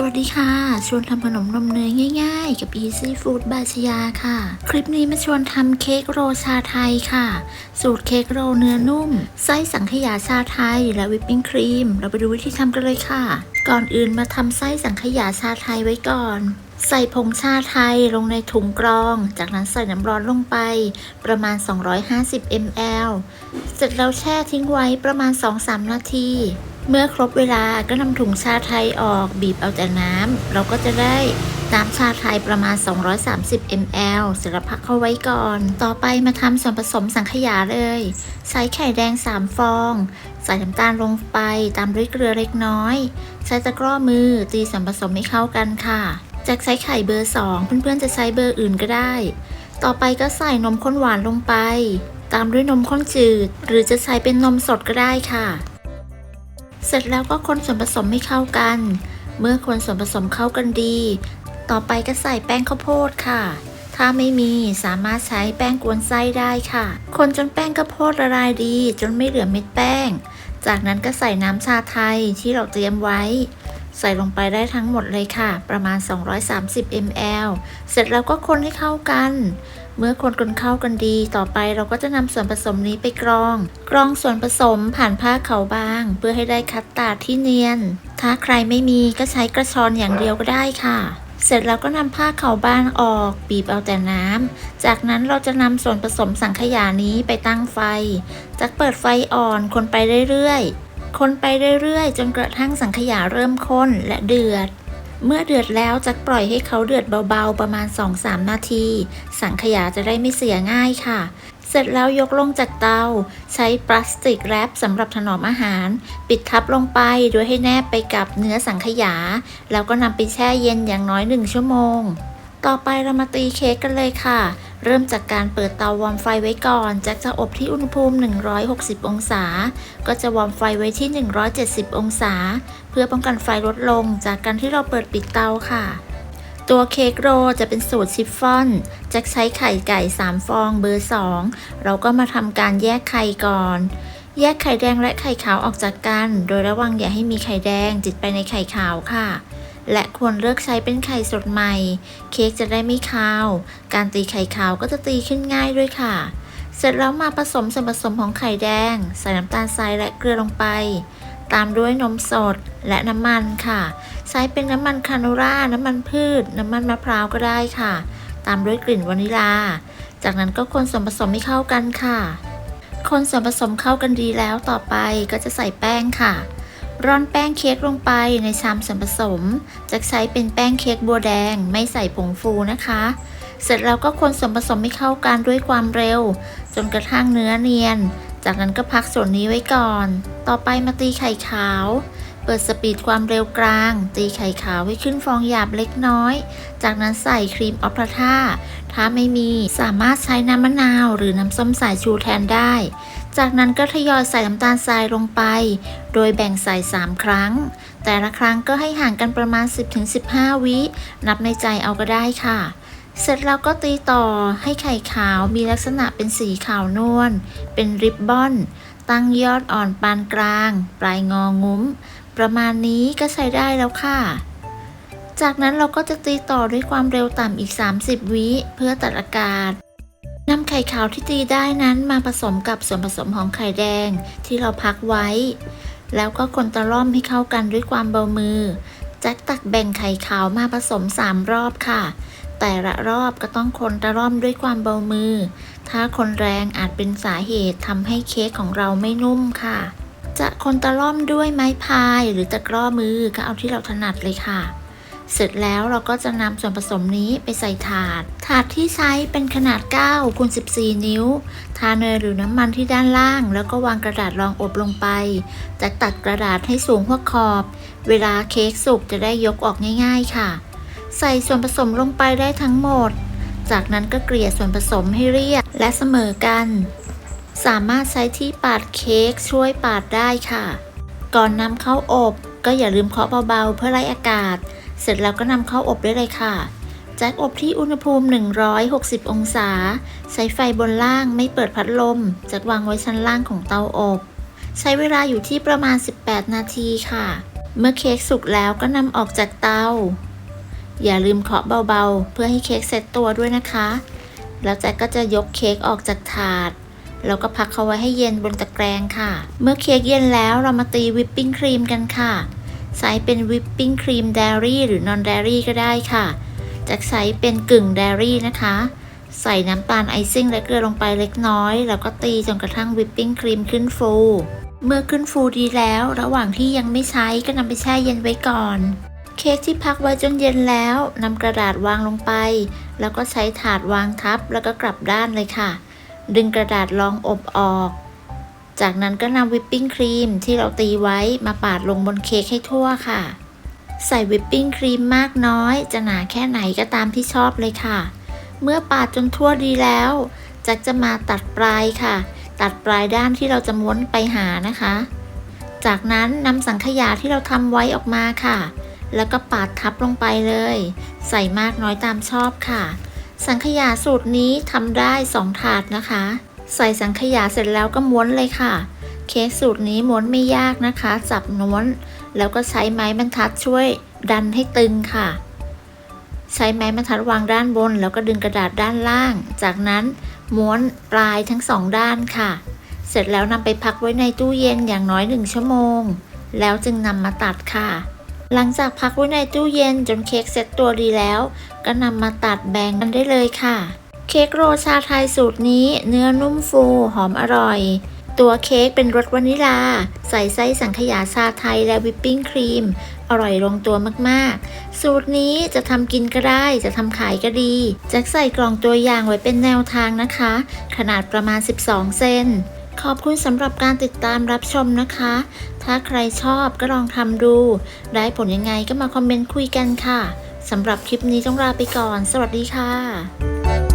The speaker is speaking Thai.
วัสดีค่ะชวนทำขนมนมเนยง่ายๆกับ Easy Food บายชยาค่ะคลิปนี้มาชวนทำเค้กโรลชาไทยค่ะสูตรเค้กโรลเนื้อนุ่มไส้สังขยาชาไทยและวิปปิ้งครีมเราไปดูวิธีทำกันเลยค่ะก่อนอื่นมาทำไส้สังขยาชาไทยไว้ก่อนใส่ผงชาไทยลงในถุงกรองจากนั้นใส่น้ำร้อนลงไปประมาณ250 ml เสร็จแล้วแช่ทิ้งไว้ประมาณ 2-3 นาทีเมื่อครบเวลาก็นำถุงชาไทยออกบีบเอาแต่น้ำเราก็จะได้น้ำชาไทยประมาณ230 ml เสร็จแล้วพักเข้าไว้ก่อนต่อไปมาทำส่วนผสมสังขยาเลยใช้ไข่แดง3 ฟองใส่น้ำตาลลงไปตามด้วยเกลือเล็กน้อยใช้ตะกร้อมือตีส่วนผสมให้เข้ากันค่ะจากใช้ไข่เบอร์2เพื่อนๆจะใช้เบอร์อื่นก็ได้ต่อไปก็ใส่นมข้นหวานลงไปตามด้วยนมข้นจืดหรือจะใช้เป็นนมสดก็ได้ค่ะเสร็จแล้วก็คนส่วนผสมให้เข้ากันเมื่อคนส่วนผสมเข้ากันดีต่อไปก็ใส่แป้งข้าวโพดค่ะถ้าไม่มีสามารถใช้แป้งกวนไส้ได้ค่ะคนจนแป้งข้าวโพดละลายดีจนไม่เหลือเม็ดแป้งจากนั้นก็ใส่น้ำชาไทยที่เราเตรียมไว้ใส่ลงไปได้ทั้งหมดเลยค่ะประมาณ230 ml เสร็จแล้วก็คนให้เข้ากันเมื่อคนกันเข้ากันดีต่อไปเราก็จะนำส่วนผสมนี้ไปกรองส่วนผสมผ่านผ้าขาวบางเพื่อให้ได้คัสตาร์ดที่เนียนถ้าใครไม่มีก็ใช้กระชอนอย่างเดียวก็ได้ค่ะเสร็จแล้วก็นำผ้าขาวบางออกบีบเอาแต่น้ำจากนั้นเราจะนำส่วนผสมสังขยานี้ไปตั้งไฟจากเปิดไฟอ่อนคนไปเรื่อยๆจนกระทั่งสังขยาเริ่มข้นและเดือดเมื่อเดือดแล้วจะปล่อยให้เขาเดือดเบาๆประมาณ 2-3 นาทีสังขยาจะได้ไม่เสียง่ายค่ะเสร็จแล้วยกลงจากเตาใช้พลาสติกแรปสำหรับถนอมอาหารปิดทับลงไปโดยให้แนบไปกับเนื้อสังขยาแล้วก็นำไปแช่เย็นอย่างน้อย1 ชั่วโมงต่อไปเรามาตีเค้กกันเลยค่ะเริ่มจากการเปิดเตาวอร์มไฟไว้ก่อนจากจะอบที่อุณหภูมิ160 องศาก็จะวอร์มไฟไว้ที่170 องศาเพื่อป้องกันไฟลดลงจากการที่เราเปิดปิดเตาค่ะตัวเค้กโรลจะเป็นสูตรชิฟฟ่อนจะใช้ไข่ไก่3 ฟองเบอร์2เราก็มาทำการแยกไข่ก่อนแยกไข่แดงและไข่ขาวออกจากกันโดยระวังอย่าให้มีไข่แดงติดไปในไข่ขาวค่ะและควรเลือกใช้เป็นไข่สดใหม่เค้กจะได้ไม่คาวการตีไข่ขาวก็จะตีขึ้นง่ายด้วยค่ะเสร็จแล้วมาผสมส่วนผสมของไข่แดงใส่น้ำตาลทรายและเกลือลงไปตามด้วยนมสดและน้ำมันค่ะใช้เป็นน้ำมันคาโนล่าน้ำมันพืชน้ำมันมะพร้าวก็ได้ค่ะตามด้วยกลิ่นวานิลาจากนั้นก็คนส่วนผสมให้เข้ากันค่ะคนส่วนผสมเข้ากันดีแล้วต่อไปก็จะใส่แป้งค่ะร่อนแป้งเค้กลงไปในชามส่วนผสมจะใช้เป็นแป้งเค้กบัวแดงไม่ใส่ผงฟูนะคะเสร็จแล้วก็คนส่วนผสมให้เข้ากันด้วยความเร็วจนกระทั่งเนื้อเนียนจากนั้นก็พักส่วนนี้ไว้ก่อนต่อไปมาตีไข่ขาวเปิดสปีดความเร็วกลางตีไข่ขาวให้ขึ้นฟองหยาบเล็กน้อยจากนั้นใส่ครีมออพาท่าถ้าไม่มีสามารถใช้น้ำมะนาวหรือน้ำส้มสายชูแทนได้จากนั้นก็ทยอยใส่น้ำตาลทรายลงไปโดยแบ่งใส่3 ครั้งแต่ละครั้งก็ให้ห่างกันประมาณ 10-15 วินับในใจเอาก็ได้ค่ะเสร็จแล้วก็ตีต่อให้ไข่ขาวมีลักษณะเป็นสีขาวนวลเป็นริบบอนตั้งยอดอ่อนปานกลางปลายงองุ้มประมาณนี้ก็ใช้ได้แล้วค่ะจากนั้นเราก็จะตีต่อด้วยความเร็วต่ำอีก30 วิเพื่อตัดอากาศนำไข่ขาวที่ตีได้นั้นมาผสมกับส่วนผสมของไข่แดงที่เราพักไว้แล้วก็คนตะล่อมให้เข้ากันด้วยความเบามือแจ็คตักแบ่งไข่ขาวมาผสม3 รอบค่ะแต่ละรอบก็ต้องคนตะล่อมด้วยความเบามือถ้าคนแรงอาจเป็นสาเหตุทำให้เค้กของเราไม่นุ่มค่ะจะคนตะล่อมด้วยไม้พายหรือตะกร้อมือก็เอาที่เราถนัดเลยค่ะเสร็จแล้วเราก็จะนำส่วนผสมนี้ไปใส่ถาดที่ใช้เป็นขนาด9 x 14 นิ้วทาเนยหรือน้ำมันที่ด้านล่างแล้วก็วางกระดาษรองอบลงไปจะตัดกระดาษให้สูงหัวขอบเวลาเค้กสุกจะได้ยกออกง่ายๆค่ะใส่ส่วนผสมลงไปได้ทั้งหมดจากนั้นก็เกลี่ยส่วนผสมให้เรียบและเสมอกันสามารถใช้ที่ปาดเค้กช่วยปาดได้ค่ะก่อนนำเข้าอบก็อย่าลืมเคาะเบาๆเพื่อไล่อากาศเสร็จแล้วก็นำเข้าอบได้เลยค่ะแจ็คอบที่อุณหภูมิ160 องศาใช้ไฟบนล่างไม่เปิดพัดลมจัดวางไว้ชั้นล่างของเตาอบใช้เวลาอยู่ที่ประมาณ18 นาทีค่ะ เมื่อเค้กสุกแล้วก็นำออกจากเตาอย่าลืมเคาะเบาๆเพื่อให้เค้กเซ็ตตัวด้วยนะคะแล้วแจ็คก็จะยกเค้กออกจากถาดแล้วก็พักเขาไว้ให้เย็นบนตะแกรงค่ะเมื่อเค้กเย็นแล้วเรามาตีวิปปิ้งครีมกันค่ะใช้เป็นวิปปิ้งครีมเดรี่หรือนอนเดรี่ก็ได้ค่ะแจ็คใช้เป็นกึ่งเดรี่นะคะใส่น้ำตาลไอซิ่งและเกลือลงไปเล็กน้อยแล้วก็ตีจนกระทั่งวิปปิ้งครีมขึ้นฟูเมื่อขึ้นฟูดีแล้วระหว่างที่ยังไม่ใช้ก็นำไปแช่เย็นไว้ก่อนเค้กที่พักไว้จนเย็นแล้วนำกระดาษวางลงไปแล้วก็ใช้ถาดวางทับแล้วก็กลับด้านเลยค่ะดึงกระดาษรองอบออกจากนั้นก็นำวิปปิ้งครีมที่เราตีไว้มาปาดลงบนเค้กให้ทั่วค่ะใส่วิปปิ้งครีมมากน้อยจะหนาแค่ไหนก็ตามที่ชอบเลยค่ะเมื่อปาดจนทั่วดีแล้วแจ็คจะมาตัดปลายค่ะตัดปลายด้านที่เราจะม้วนไปหานะคะจากนั้นนำสังขยาที่เราทำไว้ออกมาค่ะแล้วก็ปาดทับลงไปเลยใส่มากน้อยตามชอบค่ะสังขยาสูตรนี้ทำได้2ถาดนะคะใส่สังขยาเสร็จแล้วก็ม้วนเลยค่ะเค้กสูตรนี้ม้วนไม่ยากนะคะจับม้วนแล้วก็ใช้ไม้บรรทัดช่วยดันให้ตึงค่ะใช้ไม้บรรทัดวางด้านบนแล้วก็ดึงกระดาษด้านล่างจากนั้นม้วนปลายทั้ง2ด้านค่ะเสร็จแล้วนำไปพักไว้ในตู้เย็นอย่างน้อย1 ชั่วโมงแล้วจึงนำมาตัดค่ะหลังจากพักไว้ในตู้เย็นจนเค้กเซ็ตตัวดีแล้วก็นำมาตัดแบ่งกันได้เลยค่ะเค้กโรชาไทยสูตรนี้เนื้อนุ่มฟูหอมอร่อยตัวเค้กเป็นรสวานิลาใส่ไส้สังขยาชาไทยและวิปปิ้งครีมอร่อยลงตัวมากๆสูตรนี้จะทำกินก็ได้จะทำขายก็ดีแจ็คใส่กล่องตัวอย่างไว้เป็นแนวทางนะคะขนาดประมาณ12 เซนขอบคุณสำหรับการติดตามรับชมนะคะถ้าใครชอบก็ลองทำดูได้ผลยังไงก็มาคอมเมนต์คุยกันค่ะสำหรับคลิปนี้ต้องลาไปก่อนสวัสดีค่ะ